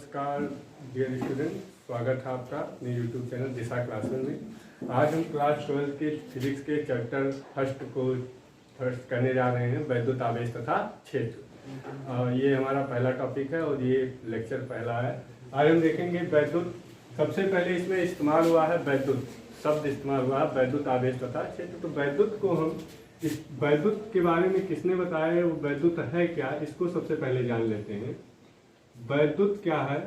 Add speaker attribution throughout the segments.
Speaker 1: नमस्कार dear student, स्वागत है आपका अपने यूट्यूब चैनल दिशा क्लासरूम में। आज हम क्लास 12 के फिजिक्स के चैप्टर फर्स्ट करने जा रहे हैं, वैद्युत आवेश तथा क्षेत्र। ये हमारा पहला टॉपिक है और ये लेक्चर पहला है। आज हम देखेंगे वैद्युत। सबसे पहले इसमें इस्तेमाल हुआ है वैद्युत शब्द, इस्तेमाल हुआ है वैद्युत आवेश तथा क्षेत्र। तो वैद्युत को हम इस वैद्युत के बारे में किसने बताया है, वो वैद्युत है क्या, इसको सबसे पहले जान लेते हैं। वैद्युत क्या है?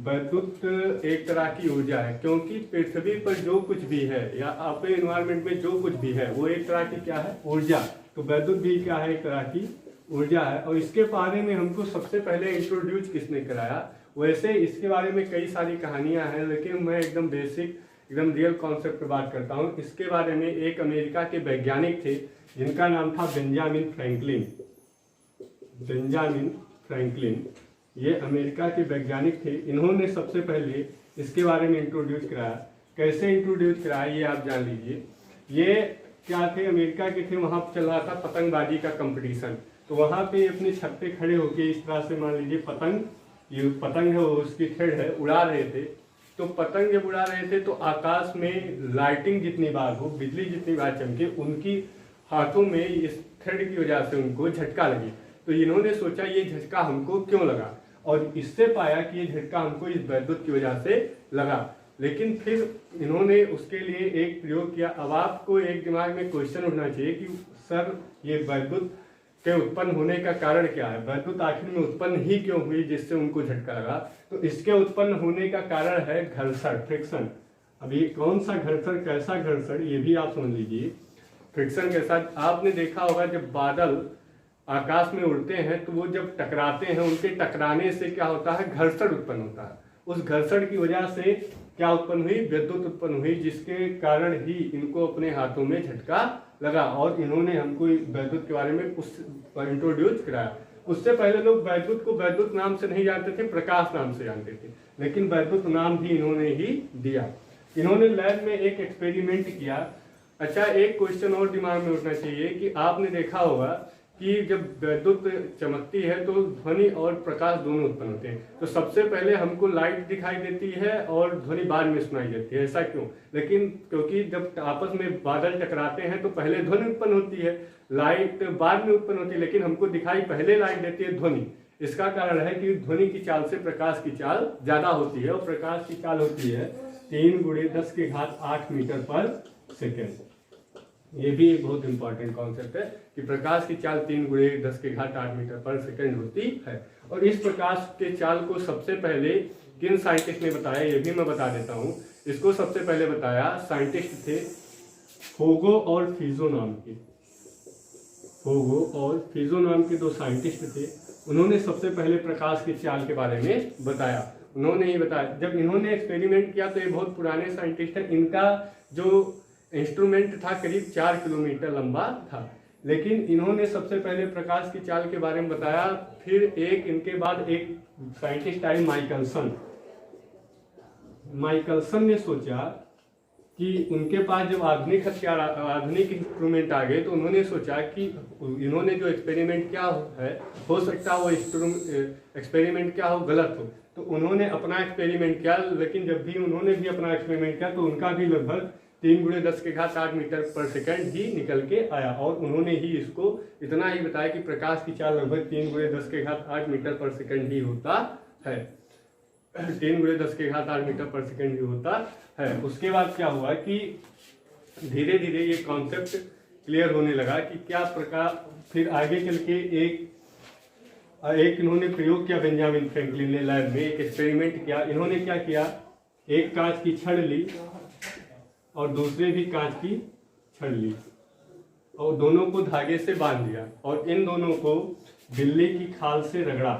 Speaker 1: वैद्युत एक तरह की ऊर्जा है, क्योंकि पृथ्वी पर जो कुछ भी है या अपने एनवायरनमेंट में जो कुछ भी है वो एक तरह की क्या है, ऊर्जा। तो वैद्युत भी क्या है, एक तरह की ऊर्जा है। और इसके बारे में हमको सबसे पहले इंट्रोड्यूस किसने कराया? वैसे इसके बारे में कई सारी कहानियां हैं, लेकिन मैं एकदम बेसिक एकदम रियल कॉन्सेप्ट पर बात करता हूँ। इसके बारे में एक अमेरिका के वैज्ञानिक थे जिनका नाम था बेंजामिन फ्रैंकलिन। बेंजामिन फ्रैंकलिन ये अमेरिका के वैज्ञानिक थे। इन्होंने सबसे पहले इसके बारे में इंट्रोड्यूस कराया। कैसे इंट्रोड्यूस कराया ये आप जान लीजिए। ये क्या थे, अमेरिका के थे। वहाँ चल रहा था पतंगबाजी का कंपटीशन। तो वहाँ पे अपने छत पे खड़े होके इस तरह से मान लीजिए पतंग, ये पतंग है वो उसकी थ्रेड है, उड़ा रहे थे। तो पतंग जब उड़ा रहे थे तो आकाश में लाइटिंग जितनी बार हो, बिजली जितनी बार चमके, उनकी हाथों में इस थ्रेड की वजह से उनको झटका लगी। तो इन्होंने सोचा ये झटका हमको क्यों लगा, और इससे पाया कि ये झटका हमको इस वैद्युत की वजह से लगा। लेकिन फिर इन्होंने उसके लिए एक प्रयोग किया। अब आपको एक दिमाग में क्वेश्चन उठना चाहिए कि सर ये वैद्युत के उत्पन्न होने का कारण क्या है, वैद्युत आखिर में उत्पन्न ही क्यों हुई जिससे उनको झटका लगा? तो इसके उत्पन्न होने का कारण है घर्षण, फ्रिक्शन। अब ये कौन सा घर्षण, कैसा घर्षण, ये भी आप समझ लीजिए। फ्रिक्शन के साथ आपने देखा होगा जब बादल आकाश में उड़ते हैं तो वो जब टकराते हैं, उनके टकराने से क्या होता है, घर्षण उत्पन्न होता है। उस घर्षण की वजह से क्या उत्पन्न हुई, विद्युत उत्पन्न हुई, जिसके कारण ही इनको अपने हाथों में झटका लगा। और इन्होंने हमको वैद्युत के बारे में उस इंट्रोड्यूस कराया। उससे पहले लोग वैद्युत को वैद्युत नाम से नहीं जानते थे, प्रकाश नाम से जानते थे, लेकिन वैद्युत नाम भी इन्होंने ही दिया। इन्होंने लैब में एक एक्सपेरिमेंट किया। अच्छा, एक क्वेश्चन और दिमाग में उठना चाहिए कि आपने देखा होगा कि जब विद्युत चमकती है तो ध्वनि और प्रकाश दोनों उत्पन्न होते हैं। तो सबसे पहले हमको लाइट दिखाई देती है और ध्वनि बाद में सुनाई देती है। ऐसा क्यों? लेकिन क्योंकि जब आपस में बादल टकराते हैं तो पहले ध्वनि उत्पन्न होती है, लाइट बाद में उत्पन्न होती है, लेकिन हमको दिखाई पहले लाइट देती है ध्वनि। इसका कारण है कि ध्वनि की चाल से प्रकाश की चाल ज्यादा होती है, और प्रकाश की चाल होती है 3 × 10⁸ मीटर पर सेकेंड। ये भी एक बहुत इंपॉर्टेंट कॉन्सेप्ट है कि प्रकाश की चाल 3 × 10⁸ मीटर पर सेकेंड होती है। और इस प्रकाश के चाल को सबसे पहले किन साइंटिस्ट ने बताया, ये भी मैं बता देता हूँ। इसको सबसे पहले बताया साइंटिस्ट थे फोगो और फिजो नाम के। फोगो और फिजो नाम के 2 साइंटिस्ट थे। उन्होंने सबसे पहले प्रकाश की चाल के बारे में बताया। उन्होंने ही बताया। जब इन्होंने एक्सपेरिमेंट किया तो ये बहुत पुराने साइंटिस्ट हैं। इनका जो इंस्ट्रूमेंट था करीब 4 किलोमीटर लंबा था, लेकिन इन्होंने सबसे पहले प्रकाश की चाल के बारे में बताया। फिर इनके बाद एक साइंटिस्ट आए माइकलसन। माइकलसन ने सोचा कि उनके पास जब आधुनिक हथियार, आधुनिक इंस्ट्रूमेंट आ गए, तो उन्होंने सोचा कि इन्होंने जो एक्सपेरिमेंट किया है हो सकता है वो एक्सपेरिमेंट क्या हो, गलत हो। तो उन्होंने अपना एक्सपेरिमेंट किया, लेकिन जब भी उन्होंने भी अपना एक्सपेरिमेंट किया तो उनका भी लगभग 3 × 10⁸ मीटर पर सेकेंड ही निकल के आया। और उन्होंने ही इसको इतना ही बताया कि प्रकाश की चाल लगभग 3 × 10⁸ मीटर पर सेकेंड ही होता है। 3 × 10⁸ मीटर पर सेकेंड ही होता है। उसके बाद क्या हुआ कि धीरे धीरे ये कॉन्सेप्ट क्लियर होने लगा कि क्या प्रकाश। फिर आगे चल के एक इन्होंने प्रयोग किया, बेंजामिन फ्रैंकलिन ने लैब में एक एक्सपेरिमेंट किया। इन्होंने क्या किया, एक कांच की छड़ ली और दूसरे भी कांच की छड़ ली और दोनों को धागे से बांध दिया, और इन दोनों को बिल्ली की खाल से रगड़ा।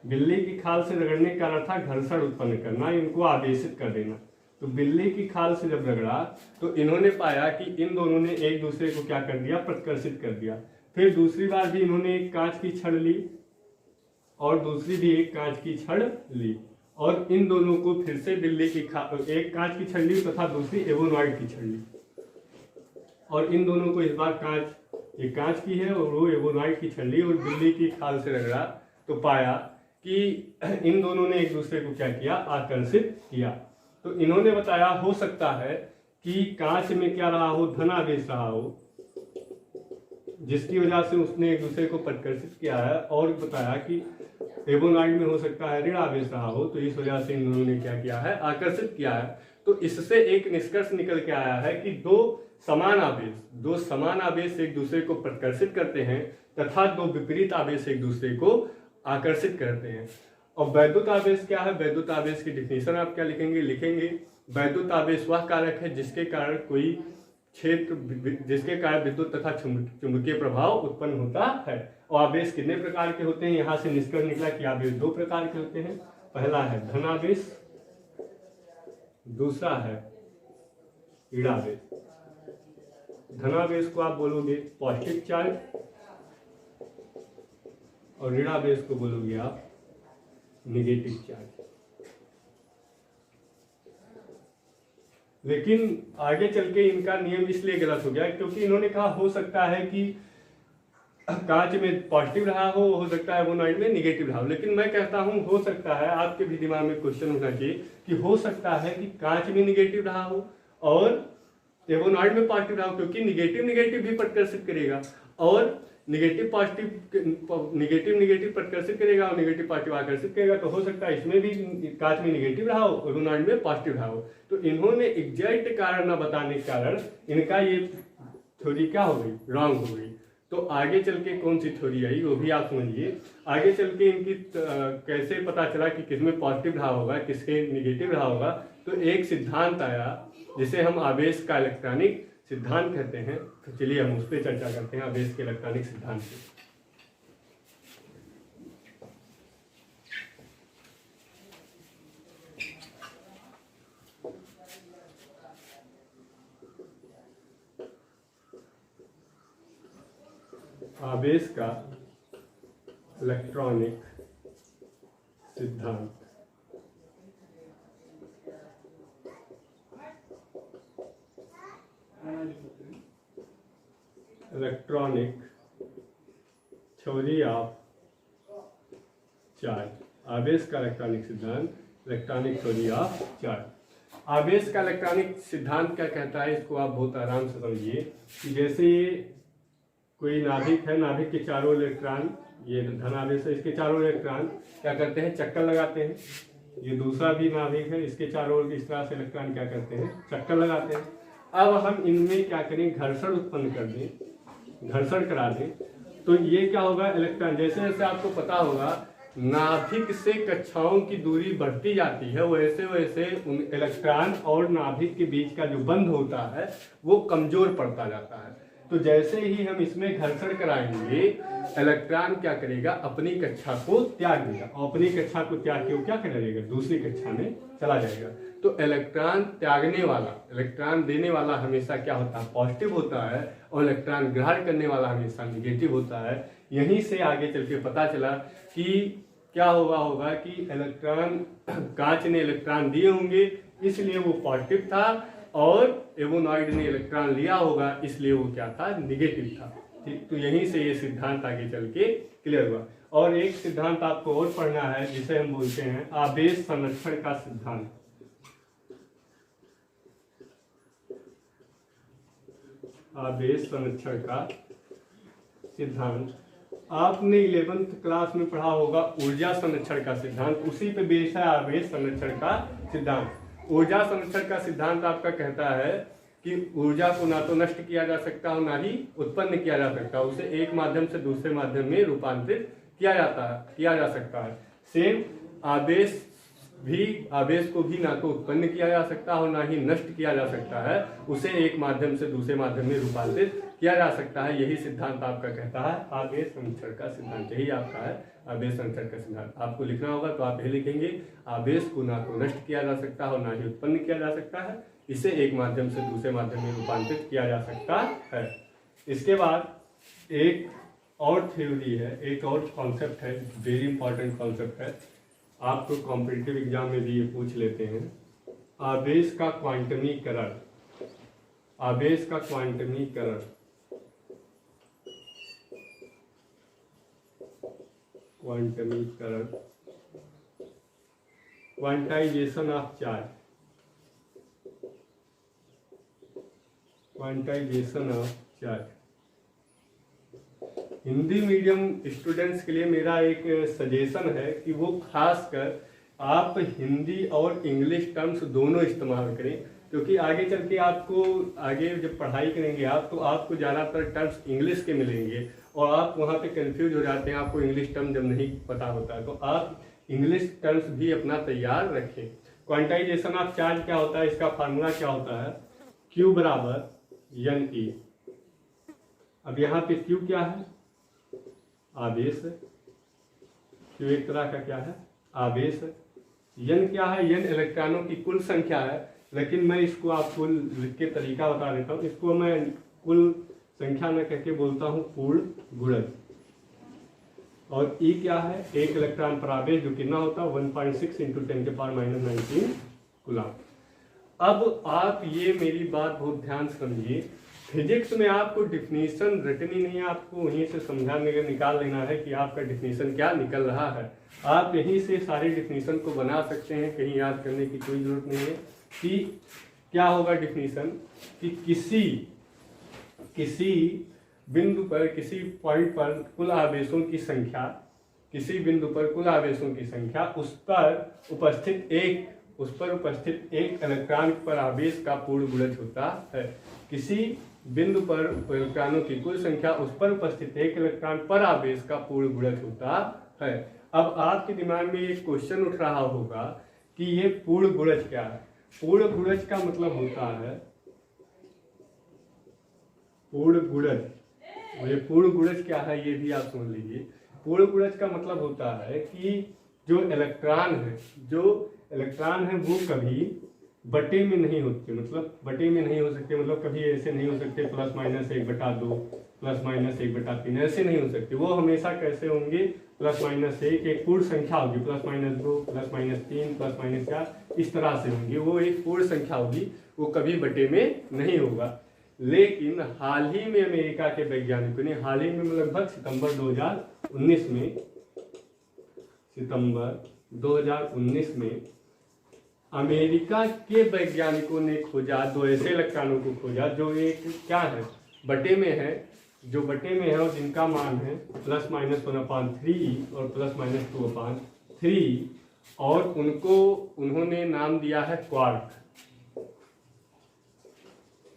Speaker 1: बिल्ली की खाल से रगड़ने का अर्थ था घर्षण उत्पन्न करना, इनको आवेशित कर देना। तो बिल्ली की खाल से जब रगड़ा तो इन्होंने पाया कि इन दोनों ने एक दूसरे को क्या कर दिया, प्रतिकर्षित कर दिया। फिर दूसरी बार भी इन्होंने एक कांच की छड़ ली और दूसरी भी एक कांच की छड़ ली, और इन दोनों को फिर से बिल्ली की एक कांच की छड़ ली तथा दूसरी एवोनॉइड की छड़ ली, और इन दोनों को इस बार कांच, ये कांच की है और वो एवोनॉइड की छड़ ली और बिल्ली की खाल से रगड़ा। तो पाया कि इन दोनों ने एक दूसरे को क्या किया, आकर्षित किया। तो इन्होंने बताया हो सकता है कि कांच में क्या रहा हो, धनावेश रहा हो, जिसकी वजह से उसने एक दूसरे को प्रतिकर्षित किया है, और बताया कि एवोनॉइड में हो सकता है ऋण आवेश रहा हो, तो इस वजह से इन दोनों ने क्या किया है, आकर्षित किया है। तो इससे एक निष्कर्ष निकल के आया है कि दो समान आवेश एक दूसरे को प्रतिकर्षित करते हैं तथा दो विपरीत आवेश एक दूसरे को आकर्षित करते हैं। और वैद्युत आवेश क्या है, वैद्युत आवेश की डिफिनेशन आप क्या लिखेंगे वैद्युत आवेश वह कारक है जिसके कारण विद्युत तथा चुंबकीय प्रभाव उत्पन्न होता है। और आवेश कितने प्रकार के होते हैं, यहां से निष्कर्ष निकला कि आवेश दो प्रकार के होते हैं। पहला है धनावेश, दूसरा है ऋणावेश। धनावेश को आप बोलोगे पॉजिटिव चार्ज और ऋणावेश को बोलोगे आप नेगेटिव चार्ज। लेकिन आगे चल के इनका नियम इसलिए गलत हो गया क्योंकि इन्होंने कहा हो सकता है कि कांच में पॉजिटिव रहा हो सकता है एवोनॉइड में निगेटिव रहा हो। लेकिन मैं कहता हूं हो सकता है, आपके भी दिमाग में क्वेश्चन होना चाहिए कि हो सकता है कि कांच में निगेटिव रहा हो और एवोनॉइड में पॉजिटिव रहा हो, क्योंकि निगेटिव भी प्रतिकर्षित करेगा और निगेटिव प्रतिकर्षित करेगा और निगेटिव पॉजिटिव आकर्षित करेगा। तो हो सकता है इसमें भी कांच में निगेटिव रहा हो, एवोनॉइड में पॉजिटिव रहा हो। तो इन्होंने एग्जैक्ट कारण न बताने के कारण इनका ये थ्योरी क्या हो गई, रॉन्ग हो गई। तो आगे चल के कौन सी थ्योरी आई वो भी आप समझिए। आगे चल के इनकी कैसे पता चला कि किसमें पॉजिटिव रहा होगा, किसके निगेटिव रहा होगा। तो एक सिद्धांत आया जिसे हम आवेश का इलेक्ट्रॉनिक सिद्धांत कहते हैं। तो चलिए हम उस पर चर्चा करते हैं, आवेश के इलेक्ट्रॉनिक सिद्धांत पे। आवेश का इलेक्ट्रॉनिक सिद्धांत। Electronic theory of charge. आवेश का इलेक्ट्रॉनिक सिद्धांत, इलेक्ट्रॉनिक थ्योरी ऑफ चार्ज। आवेश का इलेक्ट्रॉनिक सिद्धांत क्या कहता है, इसको आप बहुत आराम से समझिए कि जैसे कोई नाभिक है, नाभिक के चारों इलेक्ट्रॉन, ये धनावेश है, इसके चारों इलेक्ट्रॉन क्या करते हैं, चक्कर लगाते हैं। ये दूसरा भी नाभिक है, इसके चारों ओर इस तरह से इलेक्ट्रॉन क्या करते हैं, चक्कर लगाते हैं। अब हम इनमें क्या करें, घर्षण उत्पन्न कर दें, घर्षण करा दें, तो ये क्या होगा, इलेक्ट्रॉन जैसे जैसे आपको पता होगा नाभिक से कक्षाओं की दूरी बढ़ती जाती है, वैसे वैसे उन इलेक्ट्रॉन और नाभिक के बीच का जो बंध होता है वो कमजोर पड़ता जाता है। तो जैसे ही हम इसमें घर्षण कराएंगे इलेक्ट्रॉन क्या करेगा, अपनी कक्षा को त्याग देगा और अपनी कक्षा को त्याग के वो क्या करेगा, दूसरी कक्षा में चला जाएगा। तो इलेक्ट्रॉन त्यागने वाला, इलेक्ट्रॉन देने वाला हमेशा क्या होता है, पॉजिटिव होता है, और इलेक्ट्रॉन ग्रहण करने वाला हमेशा निगेटिव होता है। यहीं से आगे चल के पता चला कि क्या होगा कि इलेक्ट्रॉन, कांच ने इलेक्ट्रॉन दिए होंगे इसलिए वो पॉजिटिव था, और एवोनॉइड ने इलेक्ट्रॉन लिया होगा इसलिए वो क्या था, निगेटिव था। ठीक, तो यहीं से ये सिद्धांत आगे चल के क्लियर हुआ। और एक सिद्धांत आपको और पढ़ना है जिसे हम बोलते हैं आवेश संरक्षण का सिद्धांत। आवेश संरक्षण का सिद्धांत आपने 11th क्लास में पढ़ा होगा, ऊर्जा संरक्षण का सिद्धांत, उसी पे बेस है आवेश संरक्षण का सिद्धांत। ऊर्जा संरक्षण का सिद्धांत आपका कहता है कि ऊर्जा को ना तो नष्ट किया जा सकता और ना ही उत्पन्न किया जा सकता, उसे एक माध्यम से दूसरे माध्यम में रूपांतरित किया जा सकता है। सेम आवेश को भी ना तो उत्पन्न किया जा सकता और ना ही नष्ट किया जा सकता है, उसे एक माध्यम से दूसरे माध्यम में रूपांतरित किया जा सकता है। यही सिद्धांत आपका कहता है आवेश संरक्षण का सिद्धांत, यही आपका है आवेश संरक्षण का सिद्धांत। आपको लिखना होगा तो आप यही लिखेंगे, आवेश को ना तो नष्ट किया जा सकता और ना ही उत्पन्न किया जा सकता है, इसे एक माध्यम से दूसरे माध्यम में रूपांतरित किया जा सकता है। इसके बाद एक और थ्योरी है, एक और कॉन्सेप्ट है, वेरी इंपॉर्टेंट कॉन्सेप्ट है, आपको कॉम्पिटिटिव एग्जाम में भी ये पूछ लेते हैं, आवेश का क्वांटमीकरण। आवेश का क्वांटमीकरण, क्वांटमीकरण quantization of charge, quantization of charge. Hindi medium students के लिए मेरा एक सजेशन है कि वो खासकर आप हिंदी और इंग्लिश टर्म्स दोनों इस्तेमाल करें, क्योंकि आगे चल के आपको आगे जब पढ़ाई करेंगे आप तो आपको ज़्यादातर टर्म्स इंग्लिश के मिलेंगे और आप वहाँ पे कंफ्यूज हो जाते हैं, आपको इंग्लिश टर्म जब नहीं पता होता है। तो आप इंग्लिश टर्म्स भी अपना तैयार रखें। क्वांटाइजेशन ऑफ चार्ज क्या होता है, इसका फार्मूला क्या होता है, Q बराबर NE। अब यहाँ पे Q क्या है, आवेश है। Q एक तरह का क्या है, आवेश है। N क्या है, N इलेक्ट्रॉनों की कुल संख्या है, लेकिन मैं इसको आपको लिख के तरीका बता देता हूँ। इसको मैं कुल संख्या न कह के बोलता हूँ पूर्ण गुणज। और E क्या है, एक इलेक्ट्रॉन पर आवेश, जो कितना होता है 1.6 × 10⁻⁹ कूलम। अब आप ये मेरी बात बहुत ध्यान से समझिए, फिजिक्स में आपको डिफिनीशन रटनी नहीं है, आपको वहीं से समझाने निकाल लेना है कि आपका डिफिनीशन क्या निकल रहा है। आप यहीं से सारे डिफिनीशन को बना सकते हैं, कहीं याद करने की कोई जरूरत नहीं है कि क्या होगा डिफिनीशन, कि किसी बिंदु पर, किसी पॉइंट पर कुल आवेशों की संख्या, किसी बिंदु पर कुल आवेशों की संख्या, उस पर उपस्थित एक इलेक्ट्रॉन पर आवेश का पूर्ण गुणज होता है। किसी बिंदु पर इलेक्ट्रॉनों की कुल संख्या, उस पर उपस्थित एक इलेक्ट्रॉन पर आवेश का पूर्ण गुणज होता है। अब आपके दिमाग में एक क्वेश्चन उठ रहा होगा कि ये पूर्ण गुणज क्या है। पूर्ण गुणज का मतलब होता है, पूर्ण गुणज, ये पूर्ण गुणज क्या है ये भी आप समझ लीजिए। पूर्ण गुणज का मतलब होता है कि जो इलेक्ट्रॉन है वो कभी बटे में नहीं होते, मतलब बटे में नहीं हो सकते, मतलब कभी ऐसे नहीं हो सकते +-1/2 +-1/3 ऐसे नहीं हो सकते। वो हमेशा कैसे होंगे, +-1 एक पूर्ण संख्या होगी, +-2 +-3 +-4 इस तरह से होंगे। वो एक पूर्ण संख्या होगी, वो कभी बटे में नहीं होगा। लेकिन हाल ही में अमेरिका के वैज्ञानिकों ने, हाल ही में लगभग सितंबर 2019 में अमेरिका के वैज्ञानिकों ने खोजा, दो ऐसे इलेक्ट्रॉनों को खोजा जो एक क्या है, बटे में है, जो बटे में है और जिनका मान है +-1/3 और +-2/3, और उन्होंने नाम दिया है क्वार्क।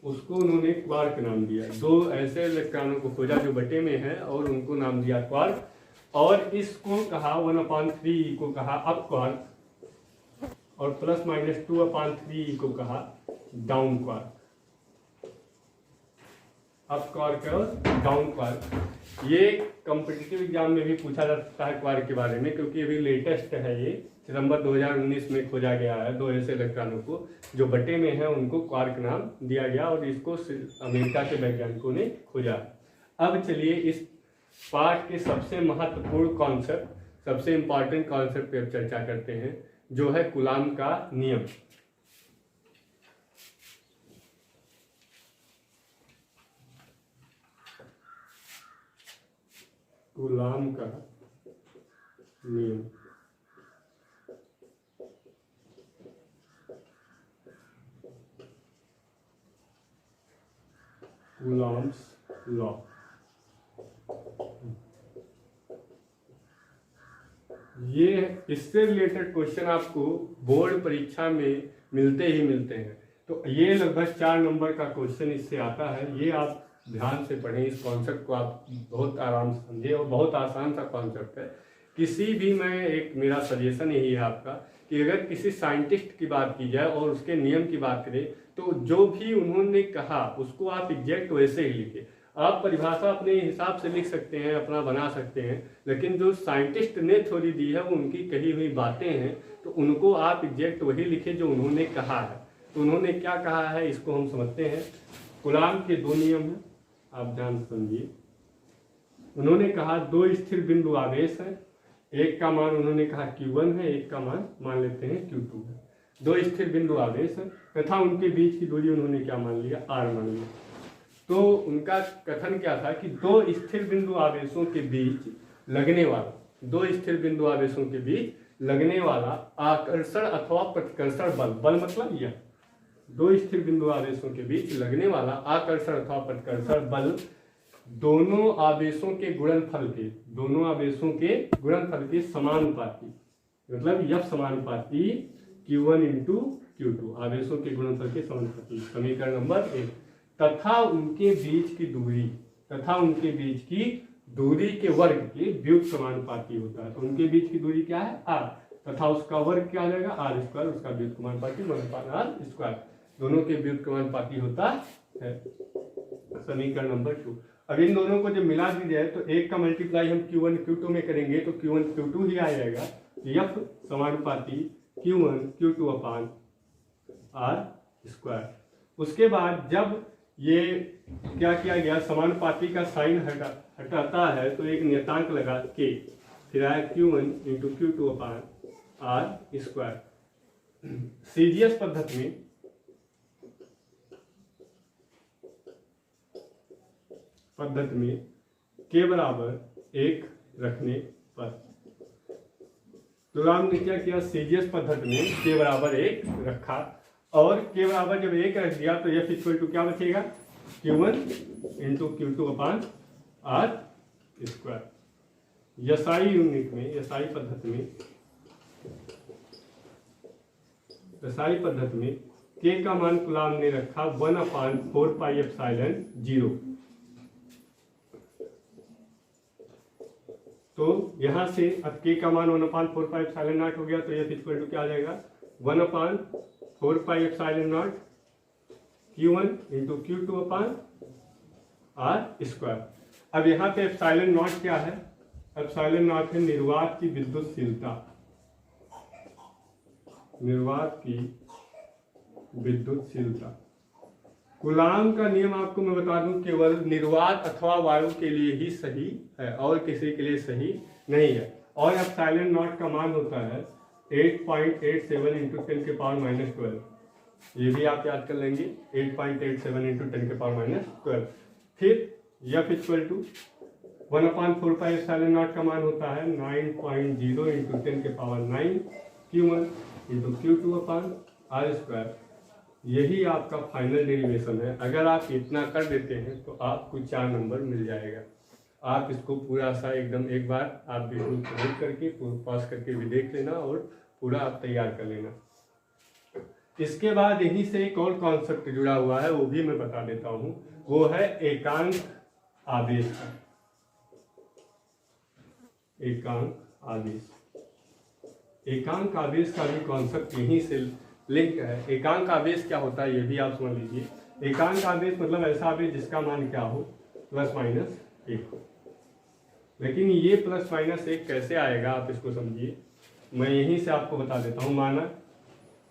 Speaker 1: उसको उन्होंने क्वार्क नाम दिया। दो ऐसे इलेक्ट्रॉनों को खोजा जो बटे में है और उनको नाम दिया क्वार्क, और इसको कहा 1/3 को कहा अप क्वार्क, और +-2/3 को कहा डाउन क्वार्क। अप क्वार्क और डाउन क्वार्क। ये कॉम्पिटिटिव एग्जाम में भी पूछा जा सकता है क्वार्क के बारे में, क्योंकि अभी लेटेस्ट है, ये सितंबर 2019 में खोजा गया है। दो ऐसे इलेक्ट्रॉनों को जो बटे में है उनको क्वार्क नाम दिया गया, और इसको अमेरिका के वैज्ञानिकों ने खोजा। अब चलिए इस पाठ के सबसे महत्वपूर्ण कॉन्सेप्ट, सबसे इंपॉर्टेंट कॉन्सेप्ट पे चर्चा करते हैं, जो है कूलाम का नियम। कूलाम का नियम। Coulombs law. ये इससे रिलेटेड क्वेश्चन आपको बोर्ड परीक्षा में मिलते हैं। तो ये लगभग 4 नंबर का क्वेश्चन इससे आता है। ये आप ध्यान से पढ़ें, इस कॉन्सेप्ट को आप बहुत आराम से समझें, और बहुत आसान सा कॉन्सेप्ट है। किसी भी, मेरा सजेशन यही है आपका कि अगर किसी साइंटिस्ट की बात की जाए और उसके नियम की बात करें, तो जो भी उन्होंने कहा उसको आप एग्जैक्ट वैसे ही लिखें। आप परिभाषा अपने हिसाब से लिख सकते हैं, अपना बना सकते हैं, लेकिन जो साइंटिस्ट ने थ्योरी दी है वो उनकी कही हुई बातें हैं, तो उनको आप एग्जैक्ट वही लिखें जो उन्होंने कहा है। तो उन्होंने क्या कहा है इसको हम समझते हैं। कूलाम के 2 नियम हैं, आप ध्यान समझिए। उन्होंने कहा 2 स्थिर बिंदु आवेश है, एक का मान उन्होंने कहा Q1 है, एक का मान लेते हैं Q2 है। 2 स्थिर बिंदु आवेश है तथा उनके बीच की दूरी उन्होंने क्या मान लिया, R मान लिया। तो उनका कथन क्या था कि 2 स्थिर बिंदु आवेशों के बीच लगने वाला, 2 स्थिर बिंदु आवेशों के बीच लगने वाला आकर्षण अथवा प्रतिकर्षण बल, बल मतलब यह दो स्थिर बिंदु आवेशों के बीच लगने वाला आकर्षण अथवा प्रतिकर्षण बल दोनों आवेशों के गुणनफल के समानुपाती, मतलब F समानुपाती Q1 इंटू Q2, आवेशों के गुणनफल के समानुपाती। समीकरण नंबर 1। तथा उनके बीच की दूरी के वर्ग के व्युत समानुपाती होता है। तो उनके बीच की दूरी क्या है, r, तथा उसका वर्ग क्या आ जाएगा, r स्क्वायर, उसका व्युत समानुपाती 1/r स्क्वायर, दोनों के व्युत समानुपाती होता है। समीकरण नंबर 2। अब इन दोनों को जब मिला दी जाए तो एक का मल्टीप्लाई हम Q1 Q2 में करेंगे तो Q1 Q2 ही आ जाएगा, F समानुपाती Q1 Q2 upon r square. उसके बाद जब ये क्या किया गया, समानुपाती का साइन हटाता है तो एक नियतांक लगा के, फिर आया Q1 into Q2 upon r square. CGS पद्धति में के बराबर 1 रखने पर, तो हमने क्या किया, सीजीएस पद्धति में के बराबर 1 रखा और के बराबर जब 1 रख दिया तो F इक्वल टू क्या बचेगा, Q1 into Q2 upon r square. SI unit में, एसआई पद्धति में के का मान कूलाम ने रखा 1/4 पाई एप्सिलॉन 0। तो यहां से अब के का मान 1/4 पाई एप्सिलॉन नॉट हो गया, तो F इक्वल टू क्या आ जाएगा, 1/4 pi epsilon not Q1 into Q2 upon r square. अब यहाँ पे एप्सिलॉन नॉट क्या है, एप्सिलॉन नॉट है निर्वात की विद्युतशीलता, कूलाम का नियम आपको मैं बता दूं केवल निर्वात अथवा वायु के लिए ही सही है और किसी के लिए सही नहीं है। और एप्सिलॉन नॉट का मान होता है 8.87 इंटू 10 के पावर -12। ये भी आप याद कर लेंगे, 8.87 इंटू 10 के पावर -12। फिर F equal to 1/4 pi epsilon naught का मान होता है 9.0 इंटू 10 के power 9 Q1 into Q2 upon r square. यही आपका फाइनल डेरिवेशन है। अगर आप इतना कर देते हैं तो आपको 4 नंबर मिल जाएगा। आप इसको पूरा सा एकदम एक बार आप वीडियो को करके पास करके भी देख लेना और पूरा आप तैयार कर लेना। इसके बाद यहीं से एक और कॉन्सेप्ट जुड़ा हुआ है, वो भी मैं बता देता हूँ, वो है एकांक आवेश का। एकांक आवेश का भी कॉन्सेप्ट यहीं से लिंक है। एकांक आवेश क्या होता है ये भी आप समझ लीजिए। एकांक आवेश मतलब ऐसा आवेश जिसका मान क्या हो, ±1 हो। लेकिन ये ±1 कैसे आएगा आप इसको समझिए, मैं यहीं से आपको बता देता हूँ। माना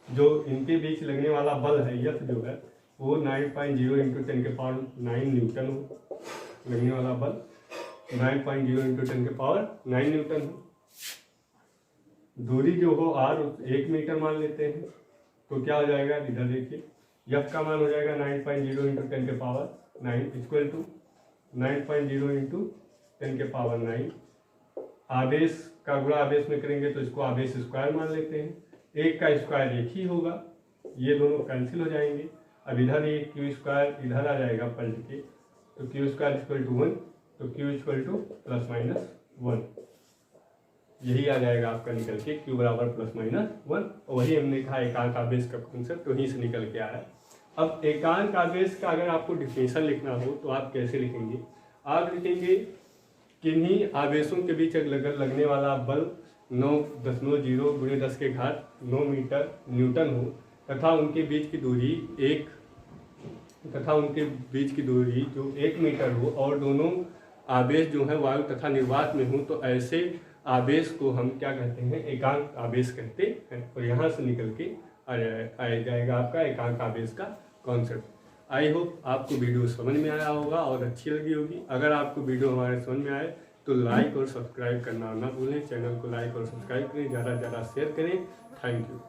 Speaker 1: जो इनके बीच लगने वाला बल है F जो है वो 9.0 इंटू 10 के पावर 9 न्यूटन हो। लगने वाला बल 9.0 इंटू 10 के पावर 9 न्यूटन हो। दूरी जो हो r 1 मीटर मान लेते हैं, तो क्या हो जाएगा, इधर देखिए F का मान हो जाएगा 9.0 इंटू 10 के पावर 9 इक्वल टू 9.0 इंटू 10 के पावर 9। आवेश का गुणा आवेश में करेंगे तो इसको आवेश स्क्वायर मान लेते हैं। एक का स्क्वायर एक ही होगा, ये दोनों कैंसिल हो जाएंगे। अब इधर ये क्यू स्क्वायर इधर आ जाएगा पलट के, तो क्यू स्क्वायर इक्वल टू 1, तो क्यू इक्वल टू ±1। यही आ जाएगा आपका निकल के Q बराबर ±1। वही हमने कहा एकांक आवेश का कॉन्सेप्ट वहीं से निकल के आया। अब एकांक आवेश का अगर आपको डिफिनेशन लिखना हो तो आप कैसे लिखेंगे, आप लिखेंगे किन्हीं आवेशों के बीच लगने वाला बल 9.0 × 10⁻9 मीटर न्यूटन हो तथा उनके बीच की दूरी जो 1 मीटर हो और दोनों आवेश जो है वायु तथा निर्वात में हो, तो ऐसे आवेश को हम क्या कहते हैं, एकांक आवेश कहते हैं। और यहाँ से निकल के आ जाएगा आपका एकांक आवेश का कॉन्सेप्ट। आई होप आपको वीडियो समझ में आया होगा और अच्छी लगी होगी। अगर आपको वीडियो हमारे समझ में आए तो लाइक और सब्सक्राइब करना ना भूलें। चैनल को लाइक और सब्सक्राइब करें, ज़्यादा से ज़्यादा शेयर करें। Thank you.